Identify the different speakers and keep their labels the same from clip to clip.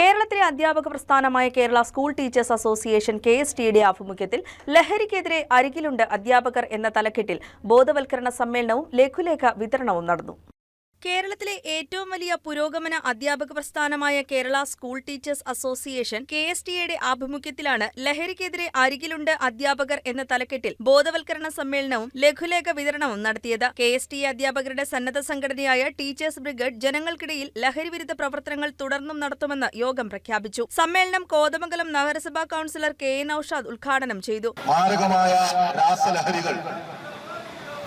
Speaker 1: കേരളത്തിലെ അധ്യാപക പ്രസ്ഥാനമായ Kerala school teachers association KSTയുടെ ആഭിമുഖ്യത്തിൽ ലഹരിക്കെതിരെ അരികിലുണ്ട് അധ്യാപകർ എന്ന തലക്കെട്ടിൽ ബോധവൽക്കരണ സമ്മേളനവും ലഘുലേഖ വിതരണവും നടന്നു. കേരളത്തിലെ ഏറ്റവും വലിയ പുരോഗമന അധ്യാപക പ്രസ്ഥാനമായ കേരള സ്കൂൾ ടീച്ചേഴ്സ് അസോസിയേഷൻ KSTയുടെ ആഭിമുഖ്യത്തിലാണ് ലഹരിക്കെതിരെ അരികിലുണ്ട് അധ്യാപകർ എന്ന തലക്കെട്ടിൽ ബോധവൽക്കരണ സമ്മേളനവും ലഘുലേഖ വിതരണവും നടത്തിയത്. KST അധ്യാപകരുടെ സന്നദ്ധ സംഘടനയായ ടീച്ചേഴ്സ് ബ്രിഗേഡ് ജനങ്ങൾക്കിടയിൽ ലഹരിവിരുദ്ധ പ്രവർത്തനങ്ങൾ തുടർന്നും നടത്തുമെന്ന് യോഗം പ്രഖ്യാപിച്ചു. സമ്മേളനം കോതമംഗലം നഗരസഭാ കൌൺസിലർ KA നൌഷാദ് ഉദ്ഘാടനം ചെയ്തു.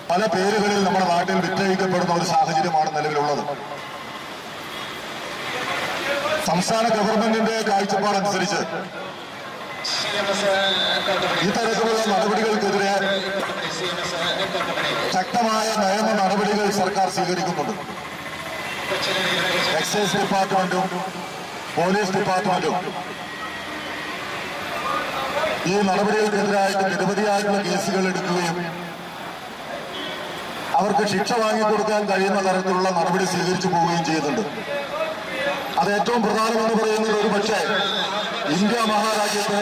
Speaker 2: പല പേരുകളിൽ നമ്മുടെ നാട്ടിൽ വിറ്റഴിക്കപ്പെടുന്ന ഒരു സാഹചര്യമാണ് നിലവിലുള്ളത്. സംസ്ഥാന ഗവൺമെന്റിന്റെ കാഴ്ചപ്പാടനുസരിച്ച് ഇത്തരത്തിലുള്ള നടപടികൾക്കെതിരെ ശക്തമായ നിയമ നടപടികൾ സർക്കാർ സ്വീകരിക്കുന്നുണ്ട്. എക്സൈസ് ഡിപ്പാർട്ട്മെന്റും പോലീസ് ഡിപ്പാർട്ട്മെന്റും ഈ നടപടികൾക്കെതിരായിട്ട് നിരവധിയായിട്ടുള്ള കേസുകൾ എടുക്കുകയും അവർക്ക് ശിക്ഷ വാങ്ങിക്കൊടുക്കാൻ കഴിയുന്ന തരത്തിലുള്ള നടപടി സ്വീകരിച്ചു പോവുകയും ചെയ്യുന്നുണ്ട്. അത് ഏറ്റവും പ്രധാനമെന്ന് പറയുന്നത് ഒരുപക്ഷെ ഇന്ത്യ മഹാരാജ്യത്ത്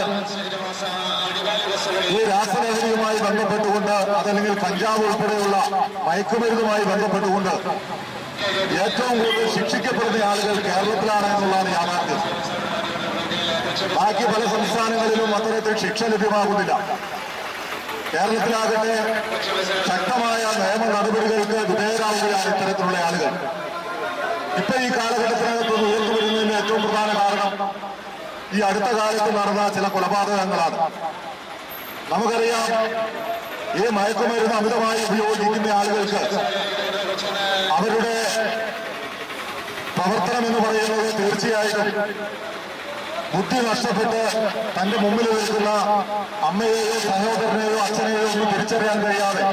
Speaker 2: ഈ രാസലഹരിയുമായി ബന്ധപ്പെട്ടുകൊണ്ട് അതല്ലെങ്കിൽ കഞ്ചാവ് ഉൾപ്പെടെയുള്ള മയക്കുമരുന്നുമായി ബന്ധപ്പെട്ടുകൊണ്ട് ഏറ്റവും കൂടുതൽ ശിക്ഷിക്കപ്പെടുന്ന ആളുകൾ കേരളത്തിലാണ് എന്നുള്ളതാണ് യാഥാർത്ഥ്യം. ബാക്കി പല സംസ്ഥാനങ്ങളിലും അത്തരത്തിൽ ശിക്ഷ ലഭ്യമാകുന്നില്ല. കേരളത്തിലാകട്ടെ ശക്തമായ നിയമ നടപടികൾക്ക് വിധേയരാവുകയാണ് ഇത്തരത്തിലുള്ള ആളുകൾ. ഇപ്പൊ ഈ കാലഘട്ടത്തിനകത്ത് ഉയർന്നു വരുന്നതിന് ഏറ്റവും പ്രധാന കാരണം ഈ അടുത്ത കാലത്ത് നടന്ന ചില കൊലപാതകങ്ങളാണ്. നമുക്കറിയാം, ഈ മയക്കുമരുന്ന് അമിതമായി ഉപയോഗിക്കുന്ന ആളുകൾക്ക് അവരുടെ പ്രവർത്തനം എന്ന് പറയുന്നത് തീർച്ചയായിട്ടും ബുദ്ധി നഷ്ടപ്പെട്ട് തന്റെ മുമ്പിൽ നിൽക്കുന്ന അമ്മയെയോ സഹോദരനെയോ അച്ഛനെയോ ഒന്നും തിരിച്ചറിയാൻ കഴിയാതെ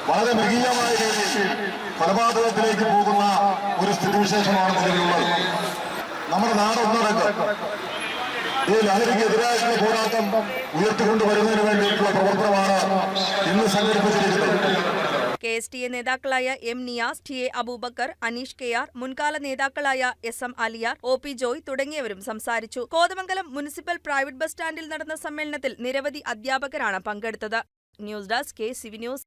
Speaker 2: വളരെ മൃഗീയമായ രീതിയിൽ കൊലപാതകത്തിലേക്ക് പോകുന്ന ഒരു സ്ഥിതിവിശേഷമാണ് നിലവിലുള്ളത്. നമ്മുടെ നാടൊന്നടങ്കം ഈ ലഹരിക്കെതിരായിട്ടുള്ള പോരാട്ടം ഉയർത്തിക്കൊണ്ടുവരുന്നതിന് വേണ്ടിയിട്ടുള്ള പ്രവർത്തനമാണ് ഇന്ന് സംഘടിപ്പിച്ചിരിക്കുന്നത്.
Speaker 1: KSTA നേതാക്കളായ M. Niyas, TA Abubakar, Aneesh KR, മുൻകാല നേതാക്കളായ SM അലിയാർ, OP ജോയ് തുടങ്ങിയവരും സംസാരിച്ചു. കോതമംഗലം മുനിസിപ്പൽ പ്രൈവറ്റ് ബസ് സ്റ്റാൻഡിൽ നടന്ന സമ്മേളനത്തിൽ നിരവധി അധ്യാപകരാണ് പങ്കെടുത്തത്. News desk KCV news.